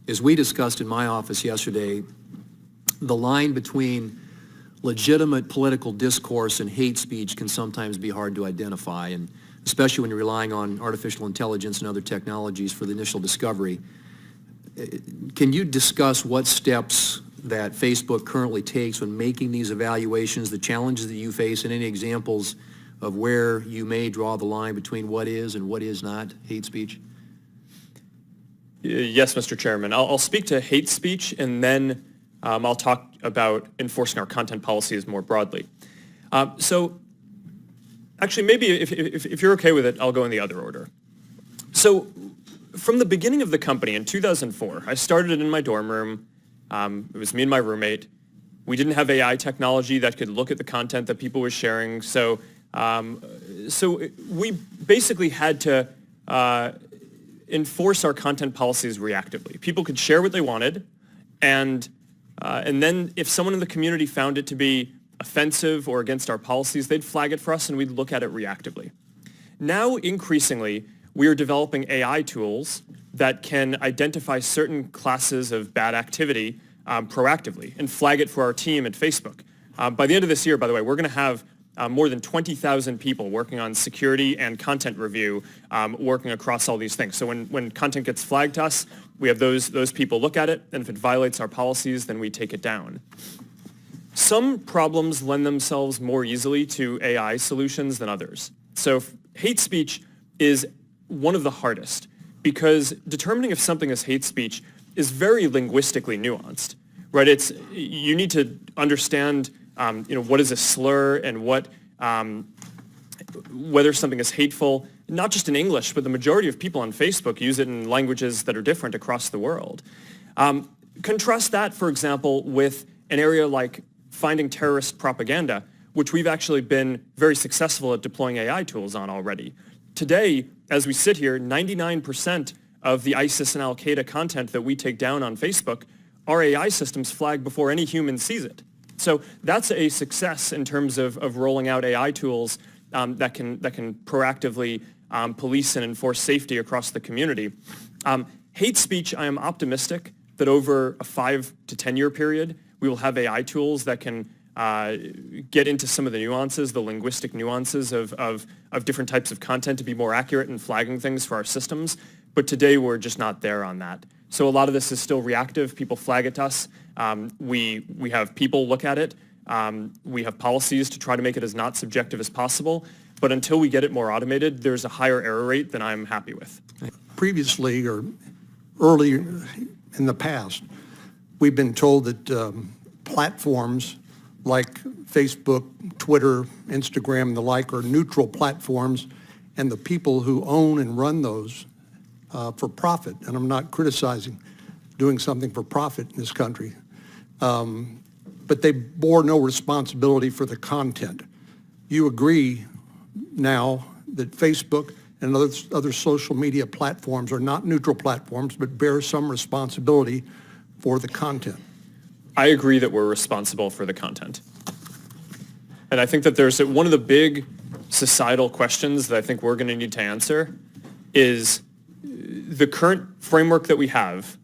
As we discussed in my office yesterday, the line between legitimate political discourse and hate speech can sometimes be hard to identify, and especially when you're relying on artificial intelligence and other technologies for the initial discovery. Can you discuss what steps that Facebook currently takes when making these evaluations, the challenges that you face, and any examples of where you may draw the line between what is and what is not hate speech? Yes, Mr. Chairman. I'll speak to hate speech, and then I'll talk about enforcing our content policies more broadly. So actually, maybe if you're okay with it, I'll go in the other order. So from the beginning of the company in 2004, I started it in my dorm room. It was me and my roommate. We didn't have AI technology that could look at the content that people were sharing. So we basically had to enforce our content policies reactively. People could share what they wanted, and then if someone in the community found it to be offensive or against our policies, they'd flag it for us and we'd look at it reactively. Now, increasingly, we are developing AI tools that can identify certain classes of bad activity proactively and flag it for our team at Facebook. By the end of this year, by the way, we're going to have more than 20,000 people working on security and content review, working across all these things. So when content gets flagged to us, we have those people look at it, and if it violates our policies, then we take it down. Some problems lend themselves more easily to AI solutions than others. So hate speech is one of the hardest, because determining if something is hate speech is very linguistically nuanced, right? You need to understand what is a slur and whether something is hateful, not just in English, but the majority of people on Facebook use it in languages that are different across the world. Contrast that, for example, with an area like finding terrorist propaganda, which we've actually been very successful at deploying AI tools on already. Today, as we sit here, 99% of the ISIS and Al-Qaeda content that we take down on Facebook, our AI systems flag before any human sees it. So that's a success in terms of rolling out AI tools that can proactively police and enforce safety across the community. Hate speech, I am optimistic that over a 5 to 10 year period, we will have AI tools that can get into some of the nuances, the linguistic nuances of different types of content to be more accurate in flagging things for our systems. But today, we're just not there on that. So a lot of this is still reactive. People flag it to us. We have people look at it. We have policies to try to make it as not subjective as possible. But until we get it more automated, there's a higher error rate than I'm happy with. Previously, or early in the past, we've been told that platforms like Facebook, Twitter, Instagram, and the like are neutral platforms, and the people who own and run those for profit, and I'm not criticizing doing something for profit in this country, but they bore no responsibility for the content. You agree now that Facebook and other social media platforms are not neutral platforms, but bear some responsibility for the content? I agree that we're responsible for the content. And I think that there's one of the big societal questions that I think we're going to need to answer is the current framework that we have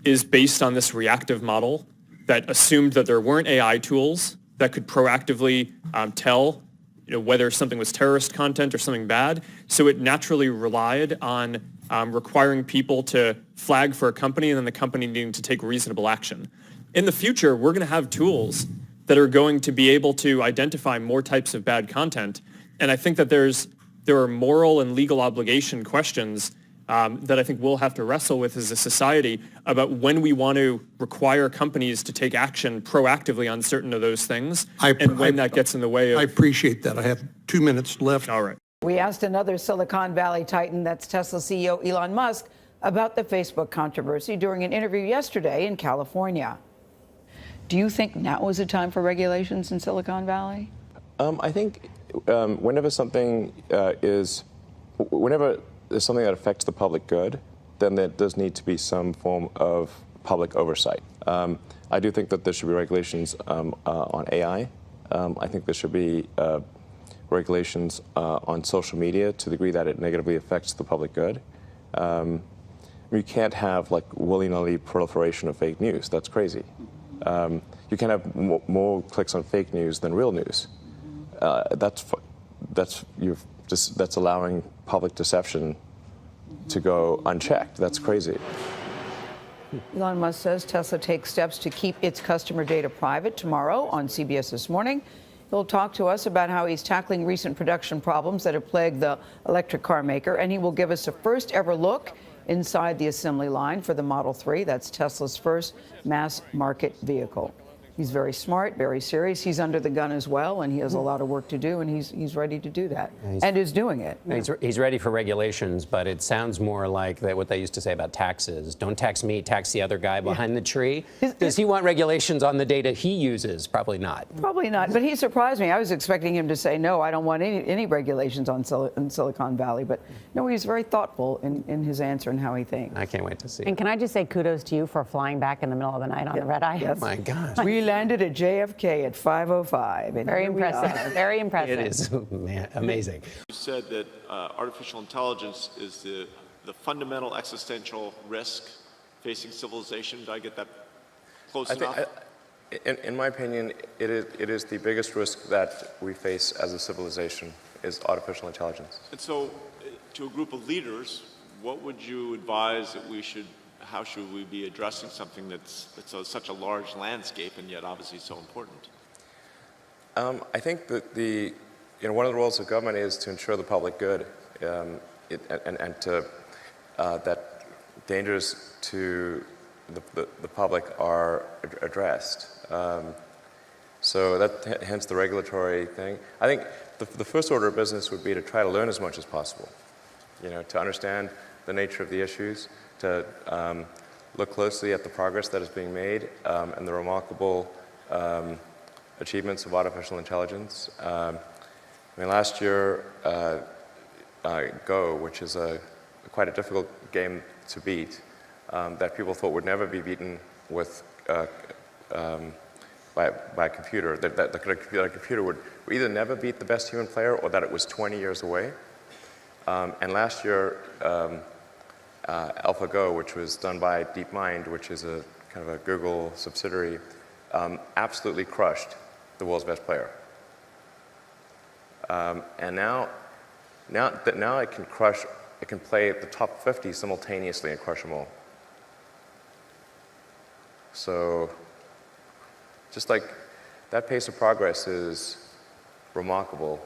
is based on this reactive model that assumed that there weren't AI tools that could proactively tell whether something was terrorist content or something bad. So it naturally relied on requiring people to flag for a company and then the company needing to take reasonable action. In the future, we're going to have tools that are going to be able to identify more types of bad content. And I think that there are moral and legal obligation questions that I think we'll have to wrestle with as a society about when we want to require companies to take action proactively on certain of those things and when that gets in the way of... I appreciate that. I have 2 minutes left. All right. We asked another Silicon Valley titan, that's Tesla CEO Elon Musk, about the Facebook controversy during an interview yesterday in California. Do you think now is a time for regulations in Silicon Valley? I think whenever there's something that affects the public good, then there does need to be some form of public oversight. I do think that there should be regulations on AI. I think there should be regulations on social media to the degree that it negatively affects the public good. You can't have like willy-nilly proliferation of fake news. That's crazy. You can have more clicks on fake news than real news. That's allowing public deception to go unchecked. That's crazy. Elon Musk says Tesla takes steps to keep its customer data private. Tomorrow on CBS This Morning, he'll talk to us about how he's tackling recent production problems that have plagued the electric car maker, and he will give us a first ever look inside the assembly line for the Model 3. That's Tesla's first mass market vehicle. He's very smart, very serious. He's under the gun as well, and he has a lot of work to do, and he's ready to do that, and is doing it. He's ready for regulations, but it sounds more like what they used to say about taxes. Don't tax me, tax the other guy behind the tree. Does he want regulations on the data he uses? Probably not. Probably not, but he surprised me. I was expecting him to say, no, I don't want any regulations on in Silicon Valley, but no, he's very thoughtful in his answer and how he thinks. I can't wait to see. And can I just say kudos to you for flying back in the middle of the night on the red eye? Yes. Oh my gosh. We landed at JFK at 5:05. Very impressive. Very impressive. It is amazing. You said that artificial intelligence is the fundamental existential risk facing civilization. Did I get that close enough? In my opinion, it is the biggest risk that we face as a civilization is artificial intelligence. And so, to a group of leaders, what would you advise that how should we be addressing something that's such a large landscape and yet obviously so important? I think that one of the roles of government is to ensure the public good, and to that dangers to the public are addressed. So that hence the regulatory thing. I think the first order of business would be to try to learn as much as possible. To understand the nature of the issues, to look closely at the progress that is being made and the remarkable achievements of artificial intelligence. Last year, Go, which is quite a difficult game to beat, that people thought would never be beaten with by a computer, that a computer would either never beat the best human player or that it was 20 years away. And last year, AlphaGo, which was done by DeepMind, which is a kind of a Google subsidiary, absolutely crushed the world's best player. And now it can play the top 50 simultaneously and crush them all. So, just like that pace of progress is remarkable,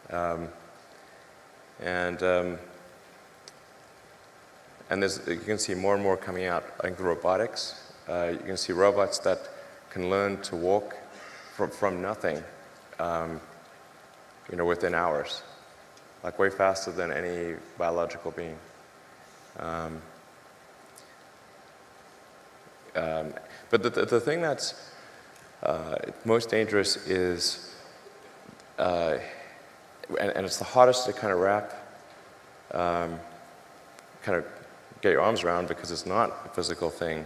and you can see more and more coming out. I think the robotics, you can see robots that can learn to walk from nothing, within hours, like way faster than any biological being. But the thing that's most dangerous is, and it's the hardest to kind of wrap, kind of get your arms around because it's not a physical thing,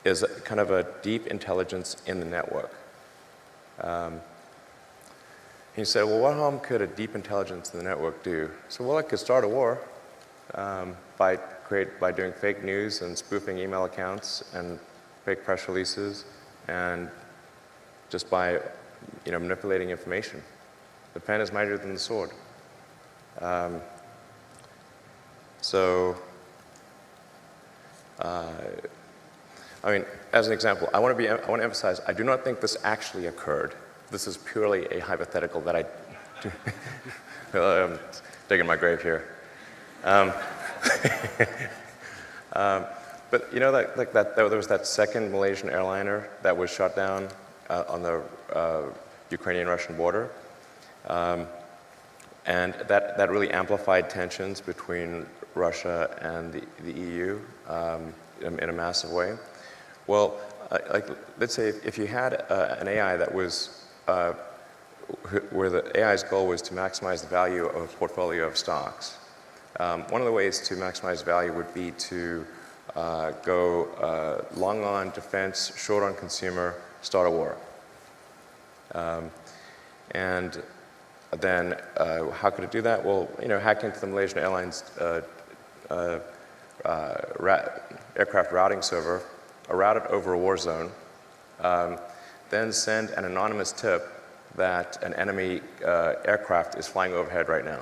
is kind of a deep intelligence in the network. He said, well, what harm could a deep intelligence in the network do? So, well, it could start a war by doing fake news and spoofing email accounts and fake press releases, and just by manipulating information. The pen is mightier than the sword. As an example, I want to emphasize, I do not think this actually occurred. This is purely a hypothetical that I'm digging my grave here. But there was that second Malaysian airliner that was shot down on the Ukrainian-Russian border, and that really amplified tensions between Russia and the EU in a massive way. Well, let's say if you had an AI that was where the AI's goal was to maximize the value of a portfolio of stocks. One of the ways to maximize value would be to go long on defense, short on consumer, start a war. And then how could it do that? Well, hack into the Malaysian Airlines aircraft routing server, route it over a war zone, then send an anonymous tip that an enemy aircraft is flying overhead right now.